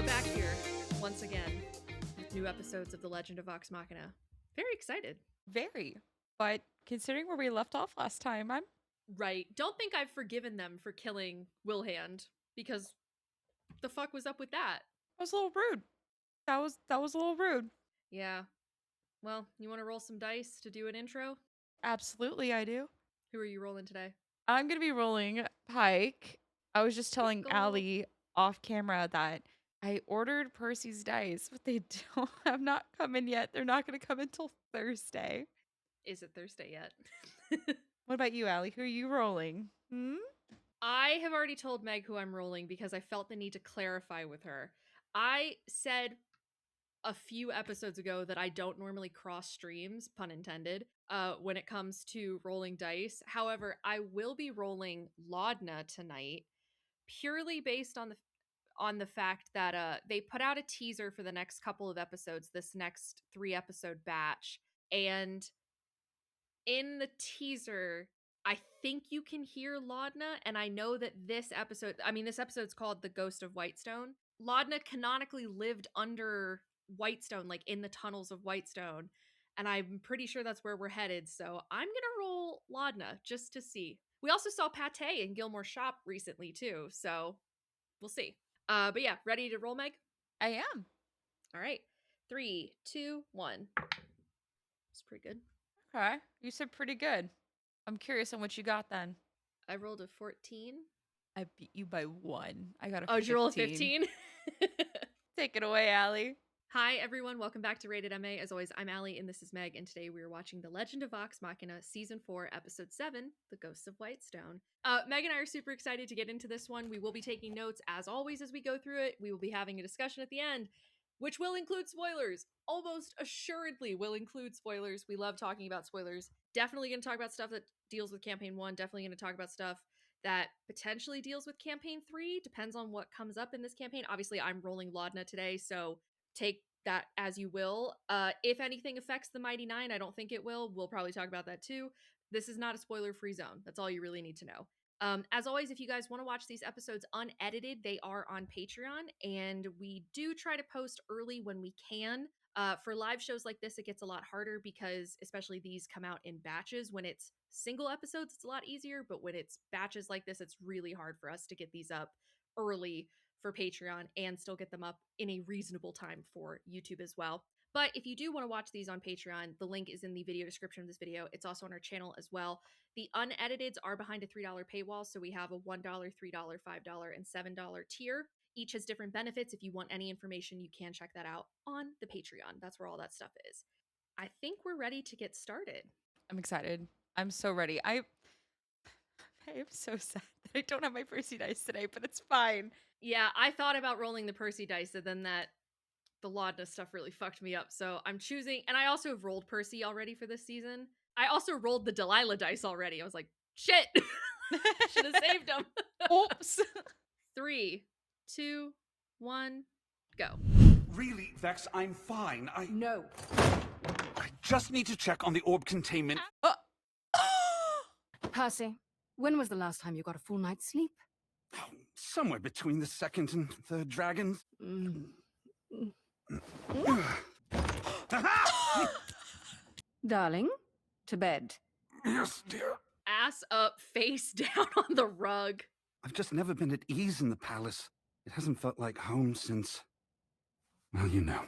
back here once again with new episodes of The Legend of Vox Machina. Very excited. Very. But considering where we left off last time, I'm... Right. Don't think I've forgiven them for killing Wilhand, because the fuck was up with that? That was a little rude. That was a little rude. Yeah. Well, you want to roll some dice to do an intro? Absolutely, I do. Who are you rolling today? I'm going to be rolling Pike. I was just telling Pickle. Allie off camera that I ordered Percy's dice, but they have not come in yet. They're not going to come until Thursday. Is it Thursday yet? What about you, Allie? Who are you rolling? I have already told Meg who I'm rolling because I felt the need to clarify with her. I said a few episodes ago that I don't normally cross streams, pun intended, when it comes to rolling dice. However, I will be rolling Laudna tonight, purely based on the fact that they put out a teaser for the next couple of episodes, this next 3-episode batch, and in the teaser, I think you can hear Laudna, and I know that this episode's called The Ghost of Whitestone. Laudna canonically lived under Whitestone, like in the tunnels of Whitestone, and I'm pretty sure that's where we're headed, so I'm gonna roll Laudna just to see. We also saw Pate in Gilmore's shop recently too, so we'll see. But yeah, ready to roll, Meg? I am. All right, 3, 2, 1. It's pretty good. Okay, you said pretty good. I'm curious on what you got then. I rolled a 14. I beat you by 1. I got a 15. Oh, did you roll a 15? Take it away, Allie. Hi, everyone. Welcome back to Rated MA. As always, I'm Allie, and this is Meg, and today we are watching The Legend of Vox Machina, Season 4, Episode 7, The Ghosts of Whitestone. Meg and I are super excited to get into this one. We will be taking notes, as always, as we go through it. We will be having a discussion at the end, which will include spoilers. Almost assuredly will include spoilers. We love talking about spoilers. Definitely going to talk about stuff that deals with Campaign 1. Definitely going to talk about stuff that potentially deals with Campaign 3. Depends on what comes up in this campaign. Obviously, I'm rolling Laudna today, so take that as you will. If anything affects the Mighty Nine, I don't think it will. We'll probably talk about that too. This is not a spoiler-free zone. That's all you really need to know. As always, if you guys want to watch these episodes unedited, they are on Patreon, and we do try to post early when we can. For live shows like this, it gets a lot harder because especially these come out in batches. When it's single episodes, it's a lot easier, but when it's batches like this, it's really hard for us to get these up early for Patreon and still get them up in a reasonable time for YouTube as well. But if you do want to watch these on Patreon, the link is in the video description of this video. It's also on our channel as well. The unediteds are behind a $3 paywall, so we have a $1, $3, $5, and $7 tier. Each has different benefits. If you want any information, you can check that out on the Patreon. That's where all that stuff is. I think we're ready to get started. I'm excited. I'm so ready. I am so sad that I don't have my Percy dice today, but it's fine. Yeah, I thought about rolling the Percy dice, and then the Laudna stuff really fucked me up. So I'm choosing, and I also have rolled Percy already for this season. I also rolled the Delilah dice already. I was like, shit, should have saved them. Oops. 3, 2, 1, go. Really, Vex, I'm fine. No. I just need to check on the orb containment. Percy, when was the last time you got a full night's sleep? Somewhere between the second and third dragons. Darling, to bed. Yes, dear. Ass up, face down on the rug. I've just never been at ease in the palace. It hasn't felt like home since... well, you know.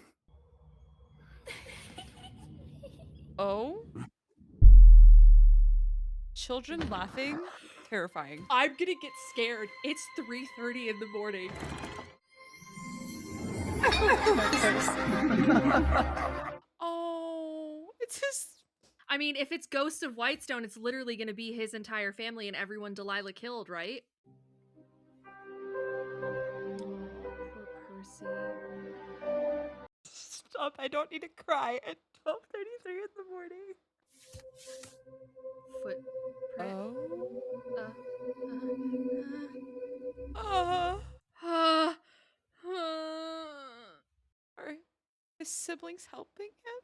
Oh? Children laughing? Terrifying. I'm gonna get scared. It's 3:30 in the morning. Oh, it's just... I mean, if it's Ghosts of Whitestone, it's literally gonna be his entire family and everyone Delilah killed, right? Poor Percy. Stop, I don't need to cry at 12:33 in the morning. Foot print. Are his siblings helping him?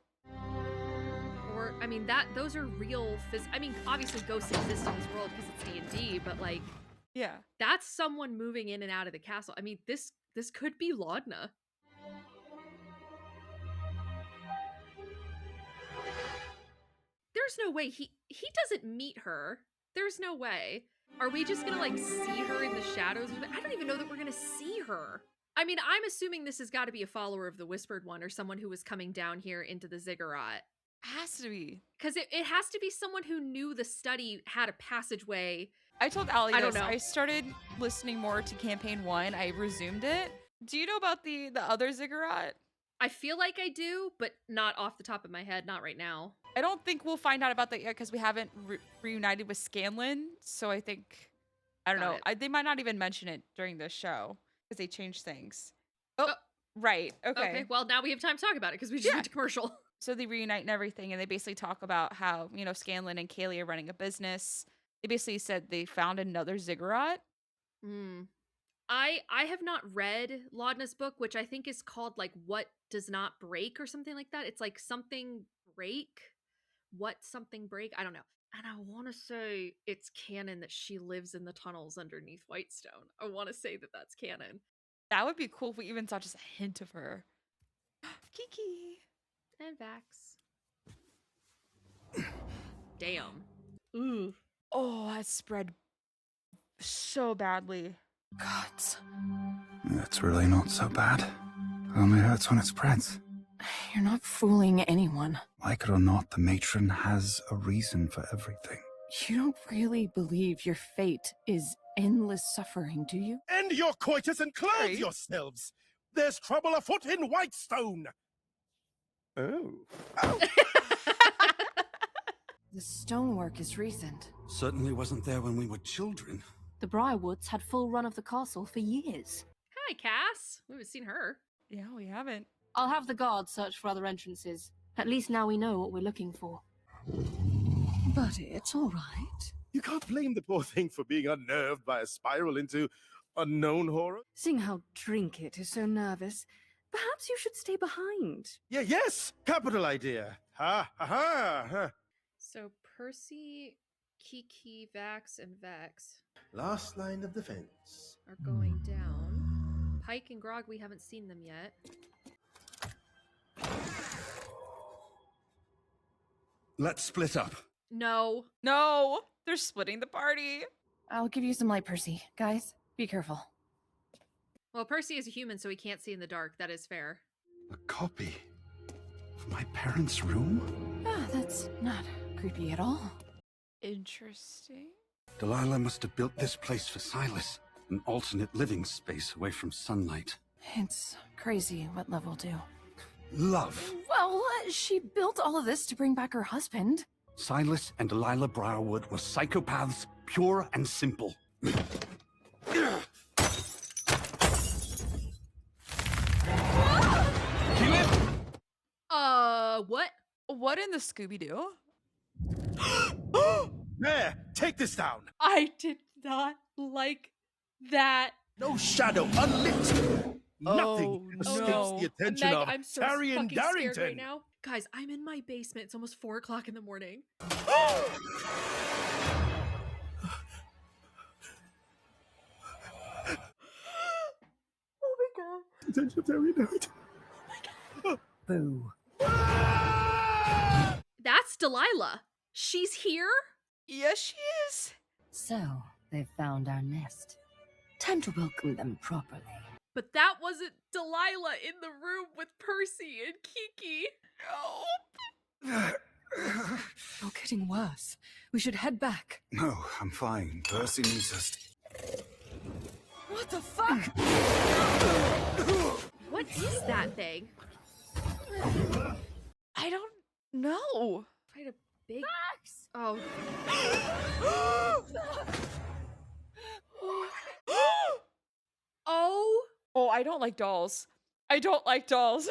Or, I mean, those are real I mean, obviously ghosts exist in this world because it's D&D, but like, Yeah. that's someone moving in and out of the castle. I mean, this could be Laudna. There's no way he doesn't meet her. There's no way. Are we just gonna like see her in the shadows? I don't even know that we're gonna see her. I mean, I'm assuming this has got to be a follower of the Whispered One or someone who was coming down here into the ziggurat. Has to be. Because it has to be someone who knew the study had a passageway. I told Allie I don't this. know. I started listening more to campaign 1. I resumed it. Do you know about the other ziggurat? I feel like I do, but not off the top of my head, not right now. I don't think we'll find out about that yet because we haven't reunited with Scanlan. So I think, I don't Got know. it. They might not even mention it during the show because they changed things. Oh, right. Okay. Well, now we have time to talk about it because we just went to commercial. So they reunite and everything, and they basically talk about how, you know, Scanlan and Kaylee are running a business. They basically said they found another ziggurat. I have not read Laudna's book, which I think is called like What Does Not Break or something like that. It's like something break. What something break? I don't know. And I want to say it's canon that she lives in the tunnels underneath Whitestone. I want to say that that's canon. That would be cool if we even saw just a hint of her. Kiki. And Vax. Damn. Ooh. Oh, that spread so badly. Gods. It's really not so bad. Only hurts when it spreads. You're not fooling anyone. Like it or not, the matron has a reason for everything. You don't really believe your fate is endless suffering, do you? End your coitus and clothe Right. yourselves! There's trouble afoot in Whitestone! Oh. The stonework is recent. Certainly wasn't there when we were children. The Briarwoods had full run of the castle for years. Hi, Cass. We haven't seen her. Yeah, we haven't. I'll have the guards search for other entrances. At least now we know what we're looking for. But it's all right. You can't blame the poor thing for being unnerved by a spiral into unknown horror. Seeing how Trinket is so nervous, perhaps you should stay behind. Yes! Capital idea! Ha ha ha! So Percy, Kiki, Vax, and Vex Last line of defense. are going down. Pike and Grog, we haven't seen them yet. Let's split up. No. No, they're splitting the party. I'll give you some light, Percy. Guys, be careful. Well, Percy is a human, so he can't see in the dark. That is fair. A copy of my parents' room? Ah, that's not creepy at all. Interesting. Delilah must have built this place for Silas, an alternate living space away from sunlight. It's crazy what love will do. Love. Well, she built all of this to bring back her husband. Silas and Delilah Briarwood were psychopaths, pure and simple. What? What in the Scooby-Doo? There! Take this down! I did not like that. No shadow unlit! Nothing escapes no. the attention Meg, of I'm so Taryon fucking scared Darrington! right now. Guys, I'm in my basement. It's almost 4 o'clock in the morning. Oh my god. Attention of Taryon Darrington. Boo. That's Delilah. She's here? Yes, she is. So, they've found our nest. Time to welcome them properly. But that wasn't Delilah in the room with Percy and Kiki. Oh, getting worse. We should head back. No, I'm fine. Percy needs us. What the fuck? What is that thing? I don't know. Quite a big. Oh. Oh. Oh, I don't like dolls. I don't like dolls.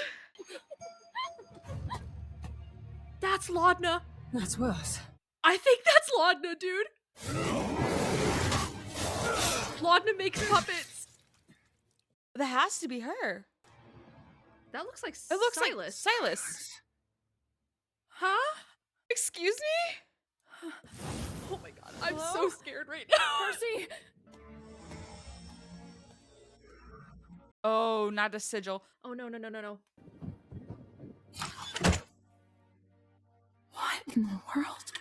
That's Laudna. That's worse. I think that's Laudna, dude. Laudna makes puppets. That has to be her. That looks like It looks Silas. like Silas. Huh? Excuse me? Oh my god, I'm so Hello? scared right now. Percy! Oh, not a sigil. Oh, no, no, no, no, no. What in the world?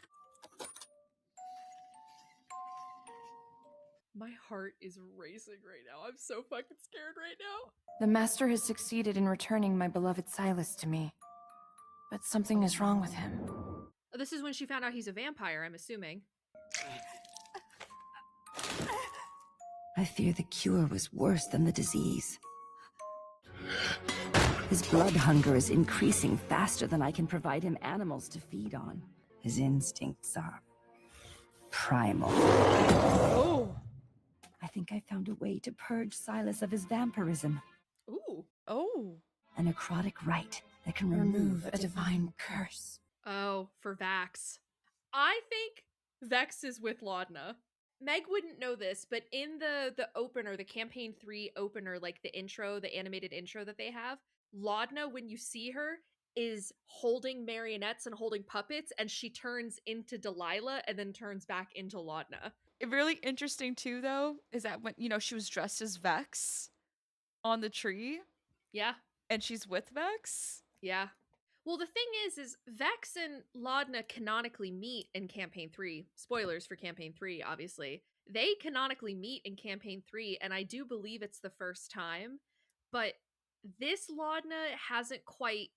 My heart is racing right now. I'm so fucking scared right now. The Master has succeeded in returning my beloved Silas to me. But something is wrong with him. Oh, this is when she found out he's a vampire, I'm assuming. I fear the cure was worse than the disease. His blood hunger is increasing faster than I can provide him animals to feed on. His instincts are primal. Oh. I think I found a way to purge Silas of his vampirism. Ooh. Oh. A necrotic rite that can remove a divine curse. Oh, for Vax. I think Vex is with Laudna. Meg wouldn't know this, but in the opener, the campaign 3 opener, like the intro, the animated intro that they have, Laudna, when you see her, is holding marionettes and holding puppets, and she turns into Delilah and then turns back into Laudna. Really interesting too, though, is that when, she was dressed as Vex on the tree. Yeah. And she's with Vex. Yeah. Well, the thing is Vex and Laudna canonically meet in Campaign 3. Spoilers for Campaign 3, obviously. They canonically meet in Campaign 3, and I do believe it's the first time. But this Laudna hasn't quite...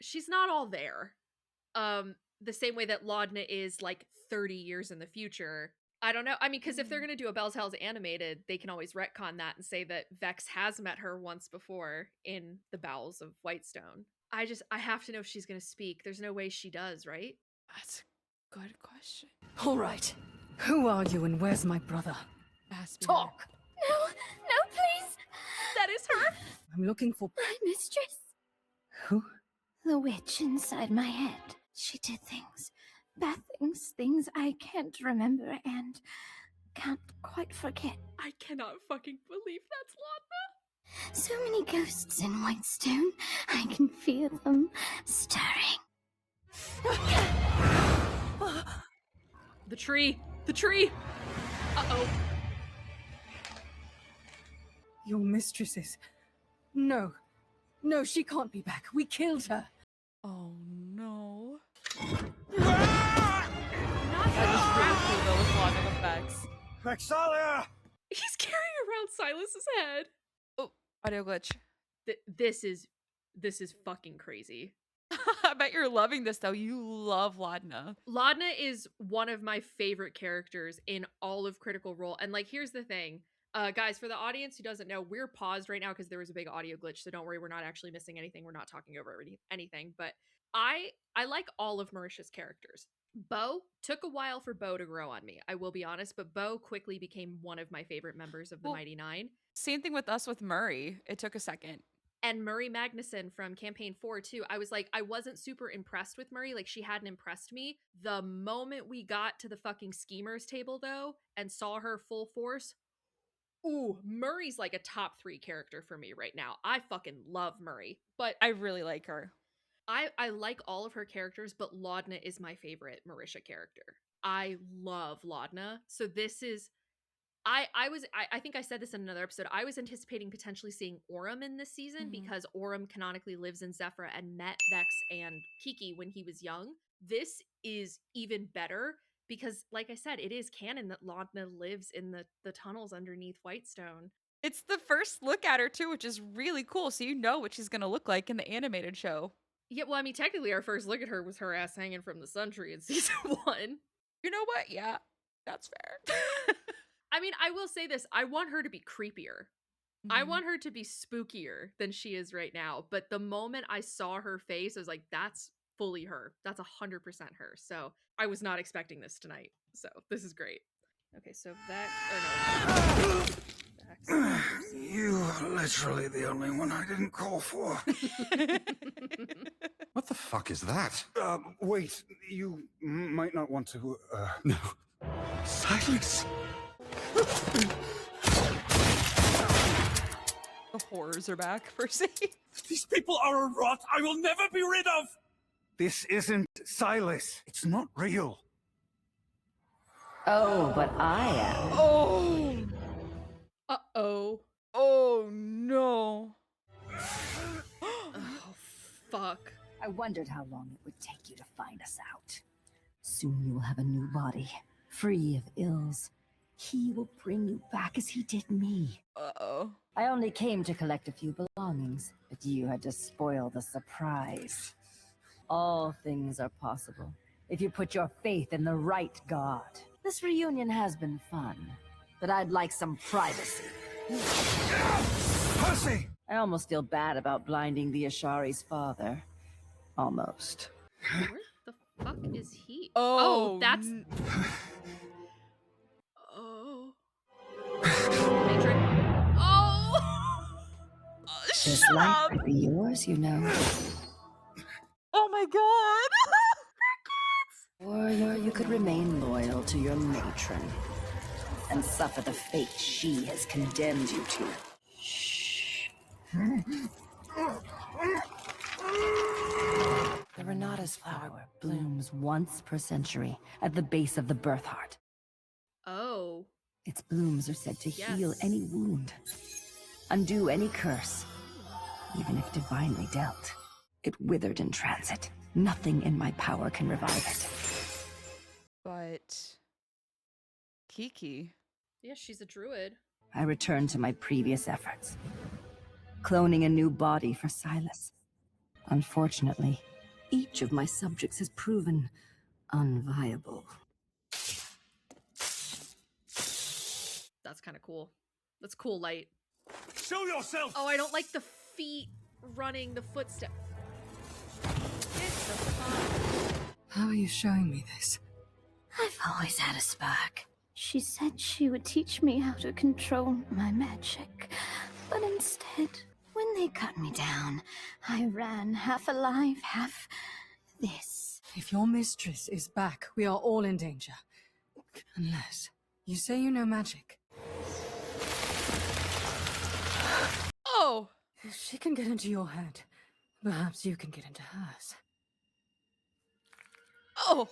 She's not all there. The same way that Laudna is, like, 30 years in the future. I don't know. I mean, because if they're going to do a Bell's Hells animated, they can always retcon that and say that Vex has met her once before in the bowels of Whitestone. I have to know if she's going to speak. There's no way she does, right? That's a good question. All right. Who are you and where's my brother? Talk! No, no, please. That is her. I'm looking for My mistress. who? The witch inside my head. She did things. Bad things. Things I can't remember and can't quite forget. I cannot fucking believe that's Laudna. So many ghosts in Whitestone. I can feel them stirring. The tree. The tree. Uh-oh. Your mistresses. No. No, she can't be back. We killed her. Oh no. Not That is really cool though with Laudna with Vex. Vexalia! He's carrying around Silas's head. Oh, audio glitch. This is fucking crazy. I bet you're loving this though. You love Laudna. Laudna is one of my favorite characters in all of Critical Role. And like, here's the thing. Guys, for the audience who doesn't know, we're paused right now because there was a big audio glitch. So don't worry, we're not actually missing anything. We're not talking over anything. But I like all of Marisha's characters. Bo, took a while for Bo to grow on me, I will be honest, but Bo quickly became one of my favorite members of the Mighty Nine. Same thing with us with Murray. It took a second. And Murray Magnuson from Campaign 4 too. I was like, I wasn't super impressed with Murray. Like, she hadn't impressed me. The moment we got to the fucking schemers table though, and saw her full force, ooh, Murray's like a top 3 character for me right now. I fucking love Murray. But I really like her. I like all of her characters, but Laudna is my favorite Marisha character. I love Laudna. So this is... I think I said this in another episode. I was anticipating potentially seeing Orem in this season because Orem canonically lives in Zephyra and met Vex and Kiki when he was young. This is even better because, like I said, it is canon that Laudna lives in the tunnels underneath Whitestone. It's the first look at her too, which is really cool. So you know what she's going to look like in the animated show. Yeah, well, I mean, technically our first look at her was her ass hanging from the sun tree in season 1. You know what? Yeah, that's fair. I mean, I will say this. I want her to be creepier. I want her to be spookier than she is right now. But the moment I saw her face, I was like, that's fully her. That's 100% her. So I was not expecting this tonight. So this is great. Okay, so Vex. You are literally the only one I didn't call for. What the fuck is that? Wait, you might not want to, No. Silence! The horrors are back, Percy. These people are a rot I will never be rid of! This isn't Silas. It's not real. Oh, but I am. Oh. Uh-oh. Oh no. no. Oh, fuck. I wondered how long it would take you to find us out. Soon you will have a new body, free of ills. He will bring you back as he did me. Uh-oh. I only came to collect a few belongings, but you had to spoil the surprise. All things are possible if you put your faith in the right god. This reunion has been fun, but I'd like some privacy. Percy! I almost feel bad about blinding the Ashari's father. Almost. Where the fuck is he? Oh, that's... Oh. Matron. Oh! This Shut life up. might be yours, you know. Oh my god. Or you could remain loyal to your matron and suffer the fate she has condemned you to. The Renata's flower blooms once per century at the base of the birth heart. Oh. Its blooms are said to heal Yes. any wound, undo any curse, even if divinely dealt. It withered in transit. Nothing in my power can revive it. But Kiki. Yeah, she's a druid. I returned to my previous efforts, cloning a new body for Silas. Unfortunately, each of my subjects has proven unviable. That's kind of cool. That's cool light. Show yourself! Oh, I don't like the feet running, the footstep. It's the fun. How are you showing me this? I've always had a spark. She said she would teach me how to control my magic, but instead, when they cut me down, I ran half alive, half this. If your mistress is back, we are all in danger. Unless you say you know magic. Oh. If she can get into your head, perhaps you can get into hers. Oh.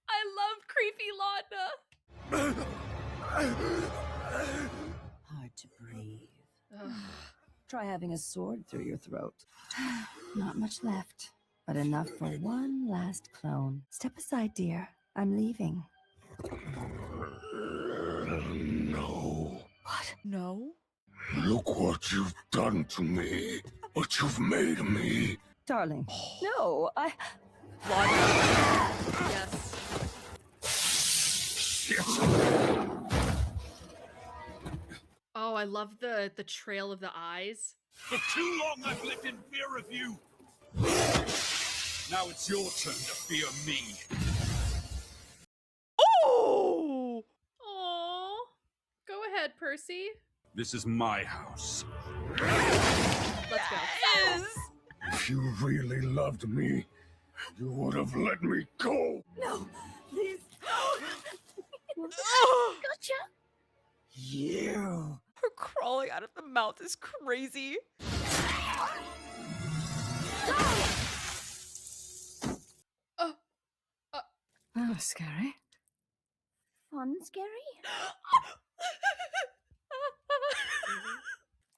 I love creepy Laudna. Hard to breathe. Try having a sword through your throat. Not much left, but enough for one last clone. Step aside, dear. I'm leaving. No. What? No. Look what you've done to me. What you've made of me. Darling, no, Laudna. Yes. Oh, I love the trail of the eyes. For too long I've lived in fear of you. Now it's your turn to fear me. Oh. Aww. Go ahead, Percy. This is my house. Let's go. Yes. If you really loved me, you would have let me go. No, please. Oh. Gotcha. You. Her crawling out of the mouth is crazy. That was scary. Fun, scary?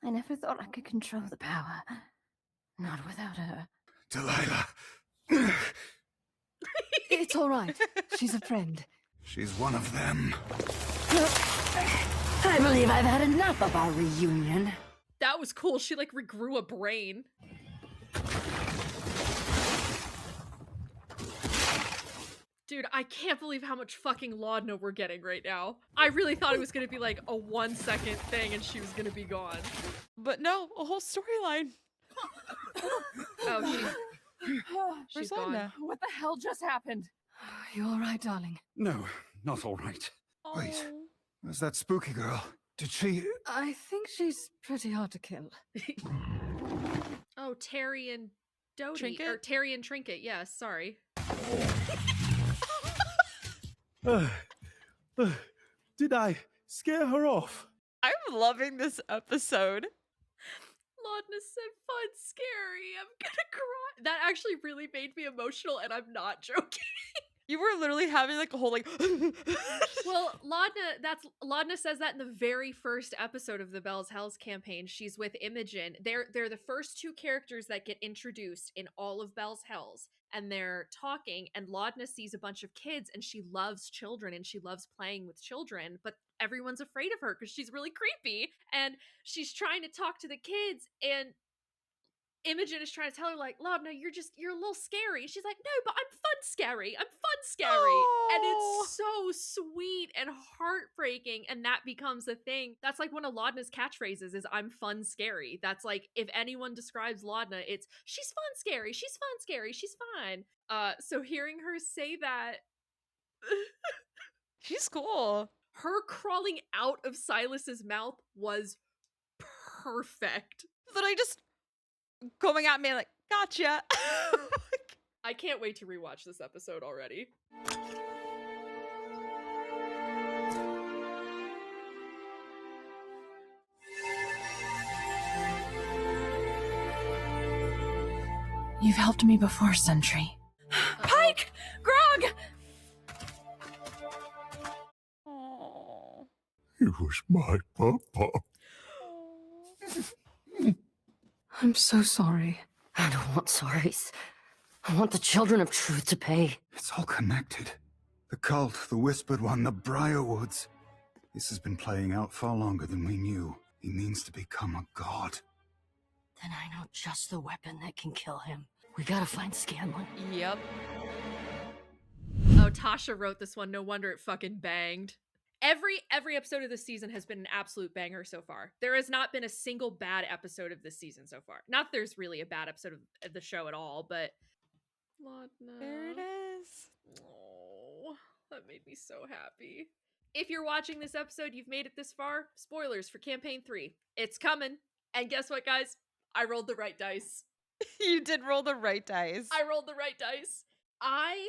I never thought I could control the power. Not without her. Delilah. It's all right. She's a friend. She's one of them. I believe I've had enough of our reunion. That was cool. She like regrew a brain. Dude, I can't believe how much fucking Laudna we're getting right now. I really thought it was gonna be like a 1 second thing and she was gonna be gone. But no, a whole storyline. Oh, she's Where's gone. Laudna? What the hell just happened? You all right, darling? No, not all right. Wait. Oh. There's that spooky girl. Did she... I think she's pretty hard to kill. Oh, Terry and Dodie. Trinket? Or Terry and Trinket, yes, sorry. Did I scare her off? I'm loving this episode. Laudna said fun, scary. I'm gonna cry. That actually really made me emotional, and I'm not joking. You were literally having like a whole like. Well, Laudna says that in the very first episode of the Bell's Hells campaign. She's with Imogen. They're the first two characters that get introduced in all of Bell's Hells, and they're talking, and Laudna sees a bunch of kids, and she loves children, and she loves playing with children, but everyone's afraid of her because she's really creepy, and she's trying to talk to the kids, and Imogen is trying to tell her, like, Laudna, you're a little scary. She's like, no, but I'm fun scary. I'm fun scary. Oh. And it's so sweet and heartbreaking. And that becomes a thing. That's like one of Laudna's catchphrases is I'm fun scary. That's like, if anyone describes Laudna, it's she's fun scary. She's fun scary. She's fine. So hearing her say that. She's cool. Her crawling out of Silas's mouth was perfect. Literally just going at me like, gotcha. I can't wait to rewatch this episode already. You've helped me before, Sentry. Pike! Grog! Oh. It was my papa. I'm so sorry. I don't want sorries. I want the Children of Truth to pay. It's all connected. The cult, the Whispered One, the Briarwoods. This has been playing out far longer than we knew. He means to become a god. Then I know just the weapon that can kill him. We gotta find Scanlan. Yep. Oh, Tasha wrote this one. No wonder it fucking banged. Every episode of this season has been an absolute banger so far. There has not been a single bad episode of this season so far. Not that there's really a bad episode of the show at all, but Laudna. There it is. Oh, that made me so happy. If you're watching this episode, you've made it this far. Spoilers for campaign 3. It's coming. And guess what, guys? I rolled the right dice. You did roll the right dice. I rolled the right dice. I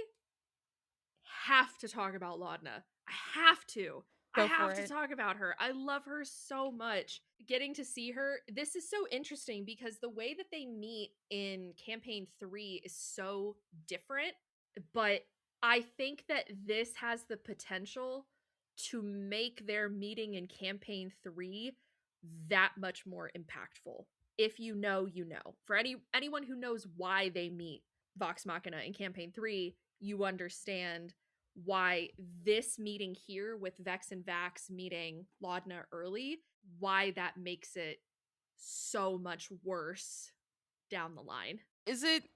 have to talk about Laudna. I have to. Go I have for to it. talk about her. I love her so much. Getting to see her, this is so interesting because the way that they meet in campaign 3 is so different, but I think that this has the potential to make their meeting in campaign 3 that much more impactful. If you know, you know. For anyone who knows why they meet Vox Machina in campaign 3, you understand why this meeting here with Vex and Vax meeting Laudna early, why that makes it so much worse down the line. Is it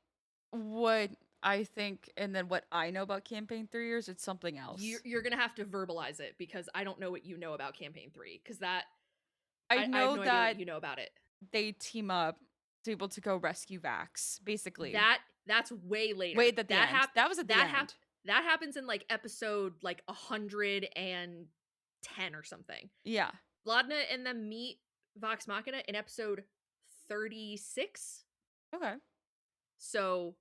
what I think and then what I know about campaign 3, or is it something else? You're gonna have to verbalize it because I don't know what you know about campaign 3 because that I know have no idea that what you know about it. they team up to be able to go rescue Vax, basically. That's way later. Wait, at the end. That was at the end. That happens in like episode like 110 or something. Yeah. Laudna and them meet Vox Machina in episode 36. Okay. So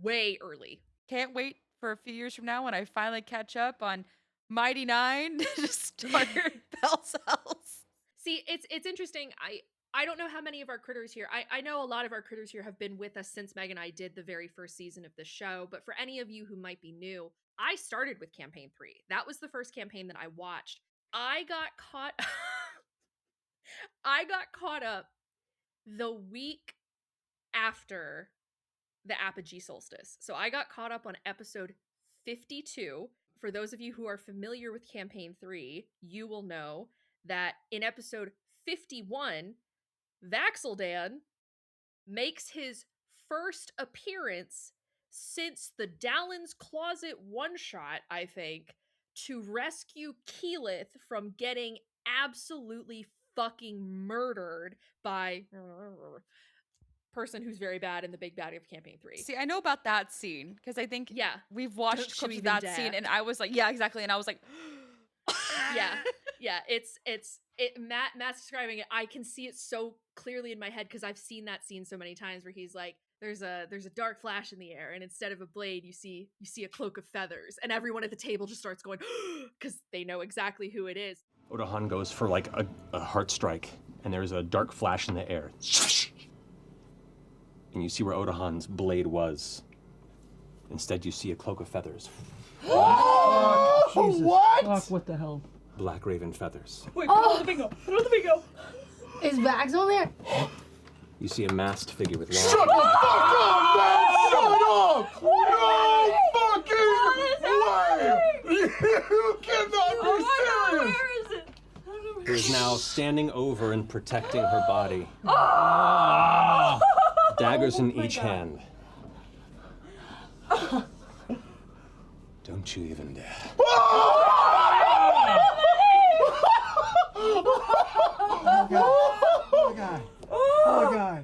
way early. Can't wait for a few years from now when I finally catch up on Mighty Nine to start Bell's Hells. See, it's interesting. I don't know how many of our critters here. I know a lot of our critters here have been with us since Meg and I did the very first season of the show. But for any of you who might be new, I started with campaign 3. That was the first campaign that I watched. I got caught up the week after the Apogee Solstice. So I got caught up on episode 52. For those of you who are familiar with campaign 3, you will know that in episode 51, Vax'ildan makes his first appearance since the Dallin's Closet one-shot, I think, to rescue Keyleth from getting absolutely fucking murdered by person who's very bad in the big baddie of campaign 3. See, I know about that scene because I think we've watched Don't clips you of that even scene, dare. and I was like, yeah, exactly, and I was like, yeah, Matt's describing it. I can see it so clearly in my head because I've seen that scene so many times where he's like, there's a dark flash in the air, and instead of a blade, you see a cloak of feathers, and everyone at the table just starts going because they know exactly who it is. Odahan goes for like a heart strike, and there's a dark flash in the air. And you see where Odahan's blade was. Instead, you see a cloak of feathers. Jesus. What? Fuck, what the hell? Black raven feathers. Wait, put on the bingo. Put on the bingo. Is Vax on there? You see a masked figure with long. Shut the fuck up, man! Shut up! No fucking way! You cannot be serious! Where is it? Who is now standing over and protecting her body. Daggers in each hand. Don't you even dare. Oh god. Oh god.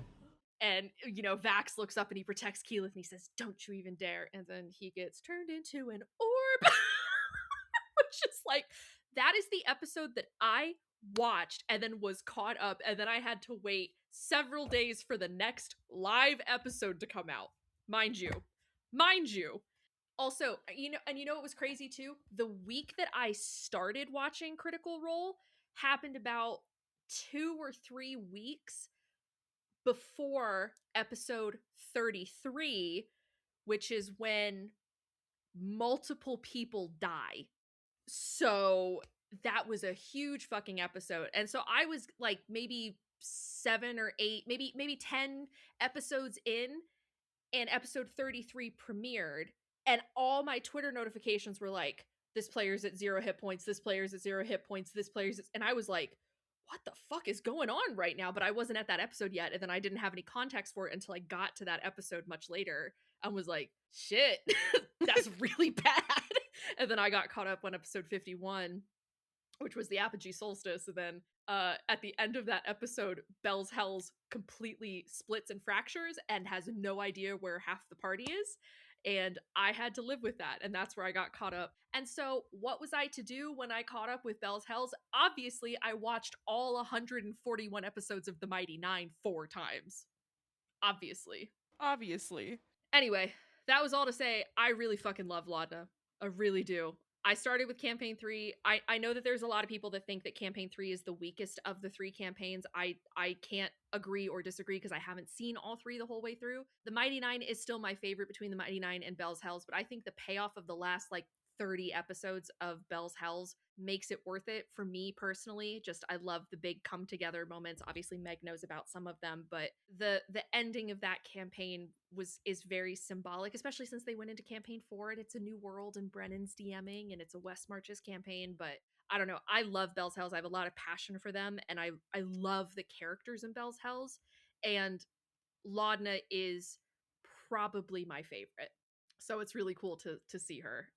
And, you know, Vax looks up and he protects Keyleth and he says, don't you even dare. And then he gets turned into an orb. Which is like, that is the episode that I watched and then was caught up. And then I had to wait several days for the next live episode to come out. Mind you. Also, you know what was crazy too? The week that I started watching Critical Role happened about 2 or 3 weeks before episode 33, which is when multiple people die. So that was a huge fucking episode. And so I was like maybe 7 or 8, maybe 10 episodes in, and episode 33 premiered, and all my Twitter notifications were like, this player's at 0 hit points, this player's at 0 hit points, this player's at... And I was like, what the fuck is going on right now? But I wasn't at that episode yet, and then I didn't have any context for it until I got to that episode much later and was like, shit, that's really bad. And then I got caught up on episode 51, which was the Apogee Solstice, and then at the end of that episode, Bell's Hells completely splits and fractures and has no idea where half the party is. And I had to live with that, and that's where I got caught up. And so what was I to do when I caught up with Bell's Hells? Obviously, I watched all 141 episodes of The Mighty Nine 4 times. Obviously. Anyway, that was all to say, I really fucking love Laudna. I really do. I started with campaign 3. I know that there's a lot of people that think that campaign 3 is the weakest of the 3 campaigns. I can't agree or disagree because I haven't seen all 3 the whole way through. The Mighty Nine is still my favorite between the Mighty Nine and Bell's Hells, but I think the payoff of the last like 30 episodes of Bell's Hells makes it worth it for me personally. Just I love the big come together moments. Obviously Meg knows about some of them, but the ending of that campaign is very symbolic, especially since they went into campaign 4 and it's a new world and Brennan's DMing and it's a West Marches campaign. But I don't know, I love Bell's Hells. I have a lot of passion for them, and I love the characters in Bell's Hells, and Laudna is probably my favorite. So it's really cool to see her.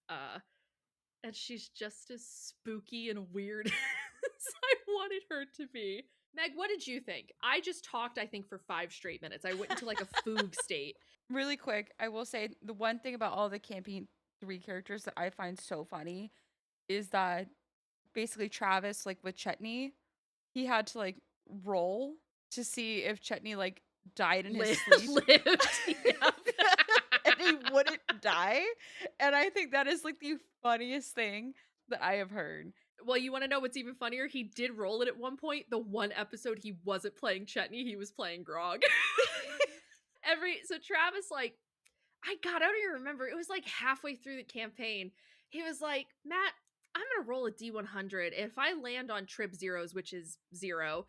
And she's just as spooky and weird as I wanted her to be. Meg, what did you think? I just talked, I think, for 5 straight minutes. I went into like a fugue state. Really quick, I will say the one thing about all the campaign 3 characters that I find so funny is that basically Travis, like with Chetney, he had to like roll to see if Chetney like died in his sleep. Lived. Yeah. And he wouldn't die. And I think that is like the funniest thing that I have heard. Well, you want to know what's even funnier? He did roll it at one point. The one episode he wasn't playing Chetney, he was playing Grog. So Travis, like, I don't even remember. It was like halfway through the campaign. He was like, Matt, I'm gonna roll a D100. If I land on trip zeros, which is 0,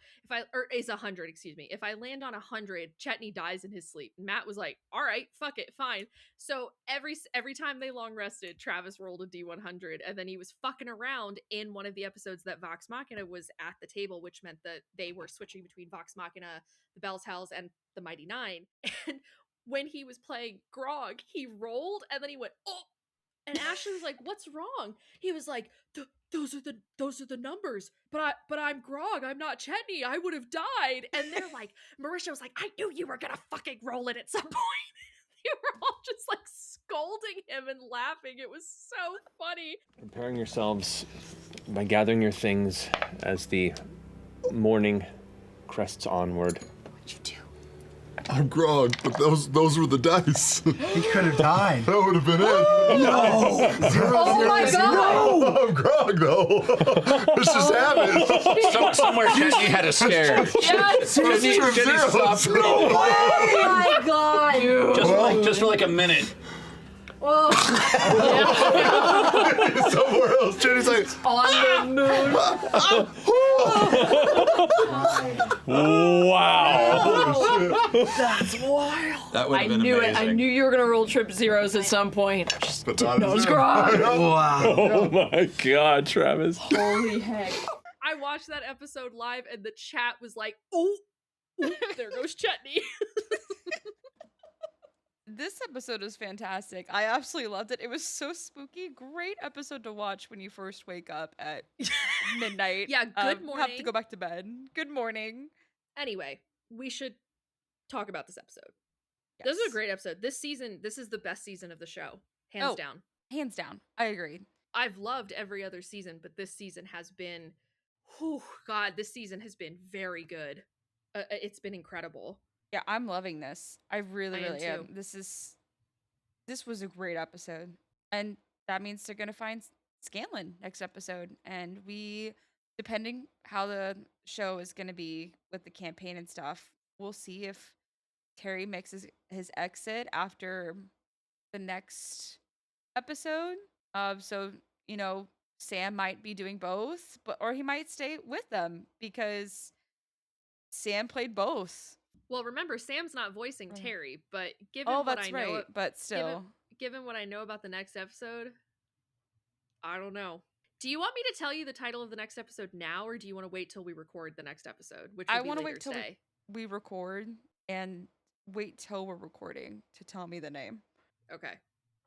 is 100, excuse me. If I land on 100, Chetney dies in his sleep. And Matt was like, all right, fuck it, fine. So every time they long rested, Travis rolled a D100, and then he was fucking around in one of the episodes that Vox Machina was at the table, which meant that they were switching between Vox Machina, the Bell's Hells, and the Mighty Nine. And when he was playing Grog, he rolled, and then he went, oh. And Ashley was like, "What's wrong?" He was like, "Those are the numbers. But I'm Grog. I'm not Chetney. I would have died." And they're like, Marisha was like, "I knew you were gonna fucking roll it at some point." They were all just like scolding him and laughing. It was so funny. Preparing yourselves by gathering your things as the morning crests onward. What'd you do? I'm Grog, but those were the dice. He could have died. That would have been it. No! Oh my god! No, I'm Grog though. This just happened. Somewhere Chetney had a scare. Yes! Chetney stopped rolling. Oh my god! Just for like a minute. Whoa. Somewhere else. Jenny's like, On the moon. Wow. That's wild. That would have been knew amazing. it. I knew you were gonna roll trip zeros at some point. Just But didn't know it was not- Grog. Wow. Oh my God, Travis. Holy heck. I watched that episode live and the chat was like, oh, there goes Chetney. This episode was fantastic. I absolutely loved it. It was so spooky. Great episode to watch when you first wake up at midnight. Yeah, good Have to morning. go back to bed. Good morning. Anyway, we should talk about this episode. This is a Yes. great episode. This season, this is the best season of the show. Hands Oh. down. Hands down. I agree. I've loved every other season, but this season has been, whew, God, this season has been very good. It's been incredible. Yeah, I'm loving this. I really, I am really am. too. This was a great episode. And that means they're gonna find Scanlan next episode. And depending how the show is gonna be with the campaign and stuff, we'll see if Terry makes his exit after the next episode. So, Sam might be doing both, or he might stay with them because Sam played both. Well, remember, Sam's not voicing Right. Terry, but given Oh, what that's I know, right. But still. given what I know about the next episode, I don't know. Do you want me to tell you the title of the next episode now, or do you want to wait till we record the next episode, which I will be want to later wait till today? we record and wait till we're recording to tell me the name. Okay.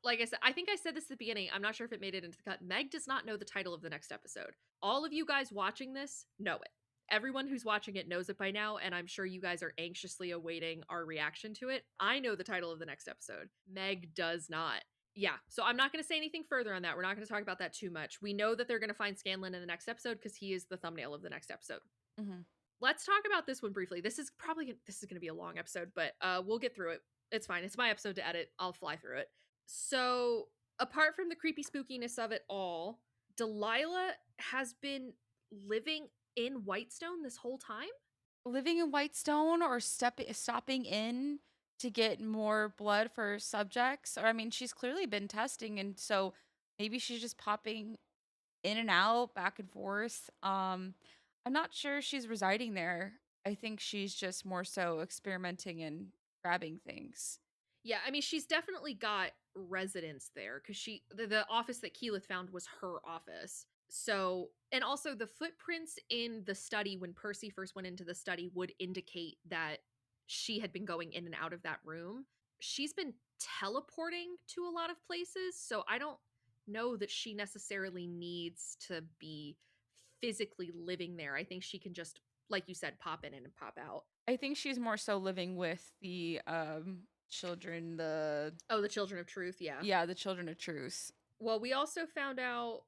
Like I said, I think I said this at the beginning. I'm not sure if it made it into the cut. Meg does not know the title of the next episode. All of you guys watching this know it. Everyone who's watching it knows it by now, and I'm sure you guys are anxiously awaiting our reaction to it. I know the title of the next episode. Meg does not. Yeah, so I'm not going to say anything further on that. We're not going to talk about that too much. We know that they're going to find Scanlan in the next episode because he is the thumbnail of the next episode. Mm-hmm. Let's talk about this one briefly. This is going to be a long episode, but we'll get through it. It's fine. It's my episode to edit. I'll fly through it. So, apart from the creepy spookiness of it all, Delilah has been living in Whitestone this whole time? Living in Whitestone or stopping in to get more blood for subjects. Or, I mean, she's clearly been testing, and so maybe she's just popping in and out, back and forth. I'm not sure she's residing there. I think she's just more so experimenting and grabbing things. Yeah, I mean, she's definitely got residence there because the office that Keyleth found was her office. So, and also the footprints in the study when Percy first went into the study would indicate that she had been going in and out of that room. She's been teleporting to a lot of places, so I don't know that she necessarily needs to be physically living there. I think she can just, like you said, pop in and pop out. I think she's more so living with the children, the Children of Truth, yeah. Yeah, the Children of Truth. Well, we also found out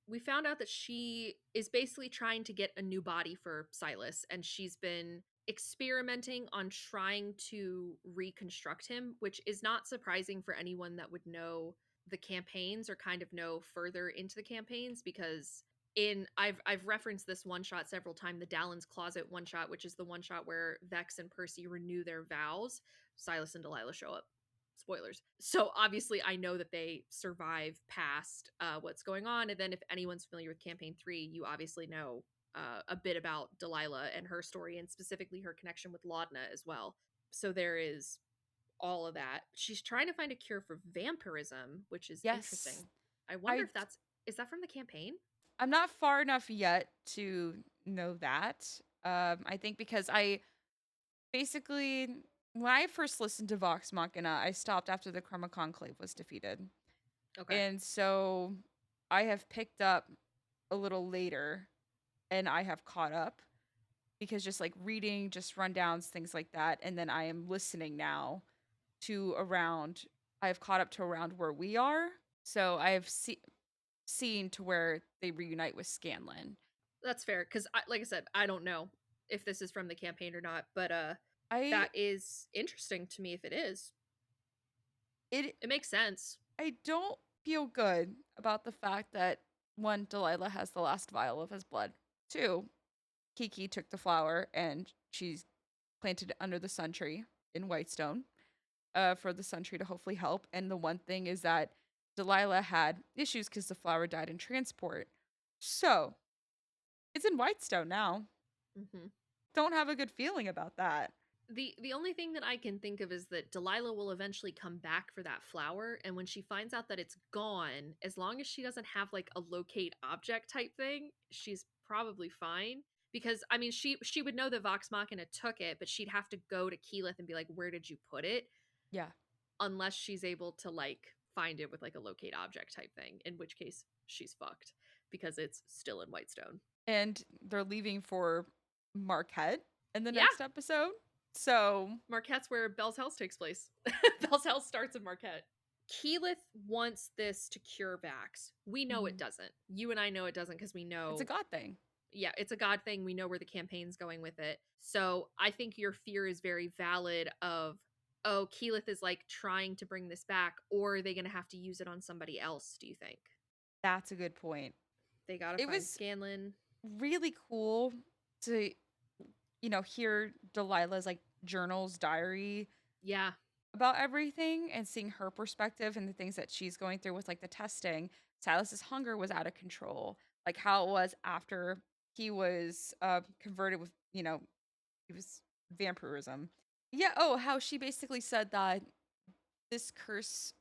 that she is basically trying to get a new body for Silas, and she's been experimenting on trying to reconstruct him, which is not surprising for anyone that would know the campaigns or kind of know further into the campaigns, because I've referenced this one shot several times, the Dallin's Closet one shot, which is the one shot where Vex and Percy renew their vows. Silas and Delilah show up. Spoilers. So obviously I know that they survive past what's going on. And then if anyone's familiar with campaign 3, you obviously know a bit about Delilah and her story, and specifically her connection with Laudna as well. So there is all of that. She's trying to find a cure for vampirism, which is interesting. I wonder if is that from the campaign? I'm not far enough yet to know that. I think because I basically, when I first listened to Vox Machina, I stopped after the Chroma Conclave was defeated. Okay. And so I have picked up a little later, and I have caught up because just like reading, just rundowns, things like that. And then I am listening now to I have caught up to around where we are. So I have seen to where they reunite with Scanlan. That's fair, because like I said, I don't know if this is from the campaign or not, but that is interesting to me if it is. It makes sense. I don't feel good about the fact that 1, Delilah has the last vial of his blood. 2, Kiki took the flower and she's planted it under the sun tree in Whitestone. for the Sentry to hopefully help. And the one thing is that Delilah had issues because the flower died in transport. So it's in Whitestone now. Mm-hmm. Don't have a good feeling about that. The only thing that I can think of is that Delilah will eventually come back for that flower, and when she finds out that it's gone, as long as she doesn't have like a locate object type thing, she's probably fine. Because I mean, she would know that Vox Machina took it, but she'd have to go to Keyleth and be like, "Where did you put it?" Yeah. Unless she's able to like find it with like a locate object type thing, in which case she's fucked because it's still in Whitestone. And they're leaving for Marquette in the next episode. So Marquette's where Bell's House takes place. Bell's House starts in Marquette. Keyleth wants this to cure Vax. We know it doesn't. You and I know it doesn't because we know it's a god thing. Yeah, it's a god thing. We know where the campaign's going with it. So I think your fear is very valid of, oh, Keyleth is like trying to bring this back, or are they going to have to use it on somebody else, do you think? That's a good point. They got to find Scanlan. Really cool to, hear Delilah's like journals, diary. Yeah. About everything and seeing her perspective and the things that she's going through with like the testing. Silas's hunger was out of control. Like how it was after he was converted with, he was vampirism. Yeah. Oh, how she basically said that this curse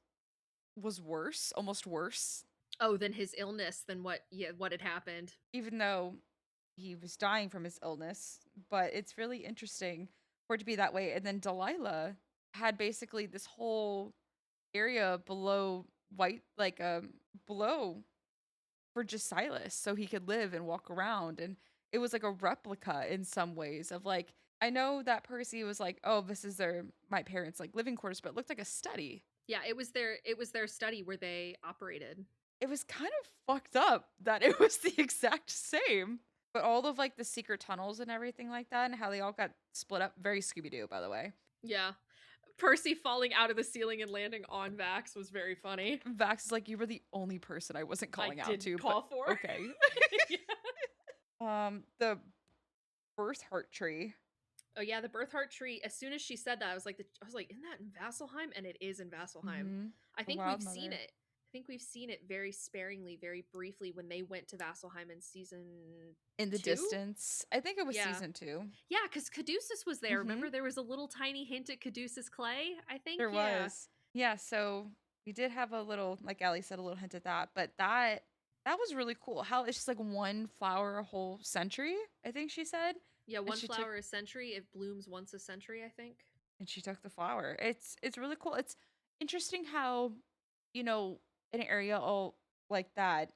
was worse, almost worse. Oh, than his illness, than what had happened. Even though he was dying from his illness, but it's really interesting for it to be that way. And then Delilah had basically this whole area below below for just Silas so he could live and walk around. And it was like a replica in some ways of like, I know that Percy was like, oh, this is my parents' like living quarters, but it looked like a study. Yeah, it was their study where they operated. It was kind of fucked up that it was the exact same. But all of like the secret tunnels and everything like that and how they all got split up. Very Scooby-Doo, by the way. Yeah. Percy falling out of the ceiling and landing on Vax was very funny. Vax is like, you were the only person I wasn't calling out to. Call for. Okay. The birth heart tree. Oh yeah, the birth heart tree. As soon as she said that, I was like, isn't that in Vasselheim? And it is in Vasselheim. Mm-hmm. I think we've seen it. I think we've seen it very sparingly, very briefly when they went to Vasselheim in season in the 2? distance. I think it was season 2. Yeah, because Caduceus was there. Remember, there was a little tiny hint at Caduceus Clay. I think there was. Yeah, so we did have a little, like Allie said, a little hint at that. But that was really cool. How it's just like one flower a whole century. I think she said. Yeah, one flower a century. It blooms once a century, I think. And she took the flower. It's really cool. It's interesting how, in an area all like that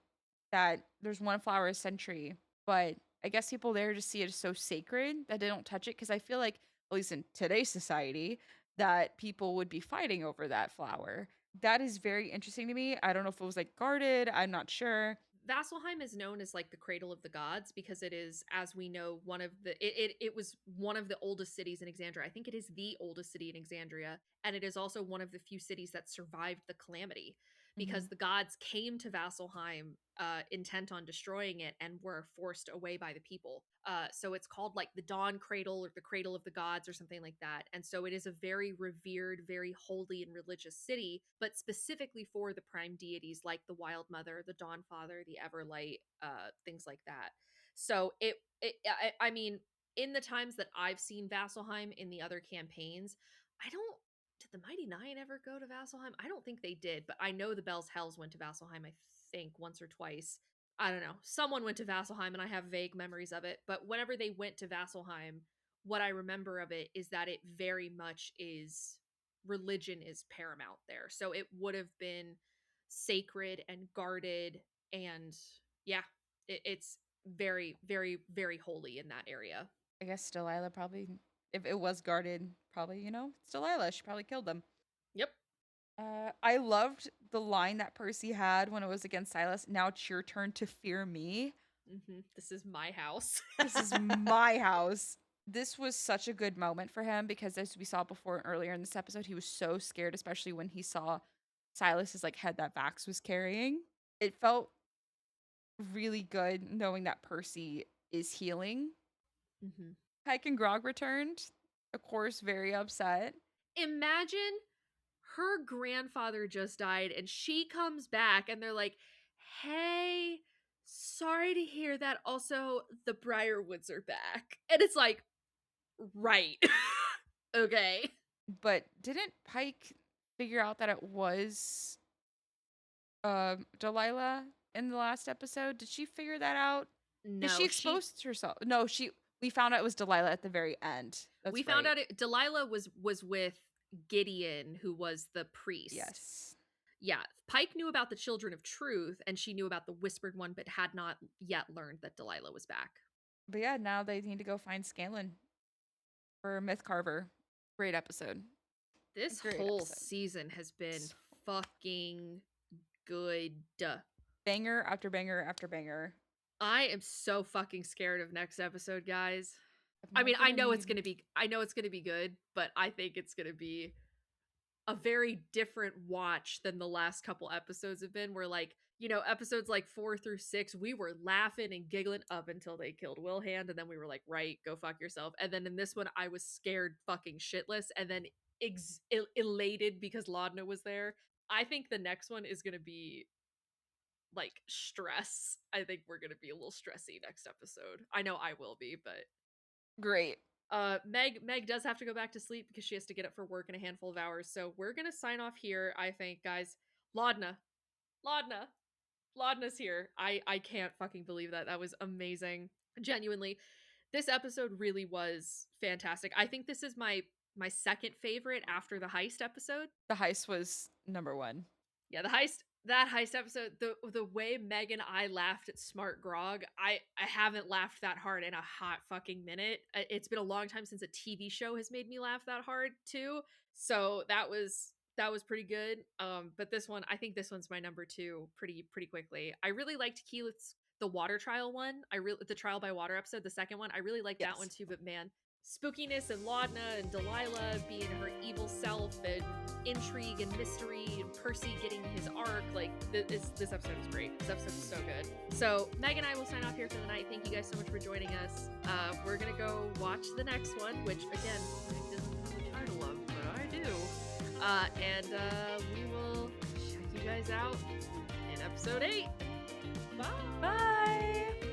there's one flower a century, but I guess people there just see it as so sacred that they don't touch it, because I feel like, at least in today's society, that people would be fighting over that flower. That is very interesting to me. I don't know if it was like guarded. I'm not sure. Vasselheim is known as like the cradle of the gods because it is, as we know, it was one of the oldest cities in Exandria. I think it is the oldest city in Exandria, and it is also one of the few cities that survived the calamity because the gods came to Vasselheim intent on destroying it and were forced away by the people. So it's called like the Dawn Cradle or the Cradle of the Gods or something like that. And so it is a very revered, very holy and religious city, but specifically for the prime deities like the Wild Mother, the Dawn Father, the Everlight, things like that. So I mean, in the times that I've seen Vasselheim in the other campaigns, did the Mighty Nine ever go to Vasselheim? I don't think they did, but I know the Bell's Hells went to Vasselheim, I think, once or twice. I don't know. Someone went to Vasselheim, and I have vague memories of it. But whenever they went to Vasselheim, what I remember of it is that it very much is, religion is paramount there. So it would have been sacred and guarded, and yeah, it's very, very, very holy in that area. I guess Delilah probably, if it was guarded, probably, it's Delilah. She probably killed them. Yep. I loved the line that Percy had when it was against Silas. Now it's your turn to fear me. Mm-hmm. This is my house. This is my house. This was such a good moment for him because, as we saw before earlier in this episode, he was so scared, especially when he saw Silas's like head that Vax was carrying. It felt really good knowing that Percy is healing. Mm-hmm. Pike and Grog returned, of course, very upset. Imagine her grandfather just died and she comes back and they're like, hey, sorry to hear that. Also, the Briarwoods are back. And it's like, right. Okay. But didn't Pike figure out that it was Delilah in the last episode? Did she figure that out? No, She exposed herself. No, we found out it was Delilah at the very end. we found out Delilah was with Gideon, who was the priest. Yes. Yeah, Pike knew about the Children of Truth, and she knew about the Whispered One, but had not yet learned that Delilah was back. But yeah, now they need to go find Scanlan for Myth Carver. Great episode. This Great whole episode. season has been fucking good. Banger after banger after banger. I am so fucking scared of next episode, guys. I mean, I know it's gonna be good, but I think it's gonna be a very different watch than the last couple episodes have been, where, like, you know, episodes like 4 through 6, we were laughing and giggling up until they killed Wilhand, and then we were like, right, go fuck yourself. And then in this one, I was scared fucking shitless, and then elated because Laudna was there. I think the next one is gonna be like stress. I think we're gonna be a little stressy next episode. I know I will be, but great. Meg does have to go back to sleep because she has to get up for work in a handful of hours. So we're gonna sign off here, I think, guys. Laudna's here. I can't fucking believe that. That was amazing. Genuinely, this episode really was fantastic. I think this is my second favorite after the heist episode. The heist was number 1. Yeah, that heist episode, the way Meg and I laughed at Smart Grog, I haven't laughed that hard in a hot fucking minute. It's been a long time since a TV show has made me laugh that hard too. So that was pretty good. But this one, I think this one's my number 2 pretty quickly. I really liked Keyleth's the water trial one. The trial by water episode, the second one. I really liked that one too, but man, spookiness and Laudna and Delilah being her evil self and intrigue and mystery and Percy getting his arc, like this episode is great. This episode is so good. So Meg and I will sign off here for the night. Thank you guys so much for joining us. We're gonna go watch the next one, which again Meg doesn't know the title of, but I do. And we will check you guys out in episode 8. Bye. Bye.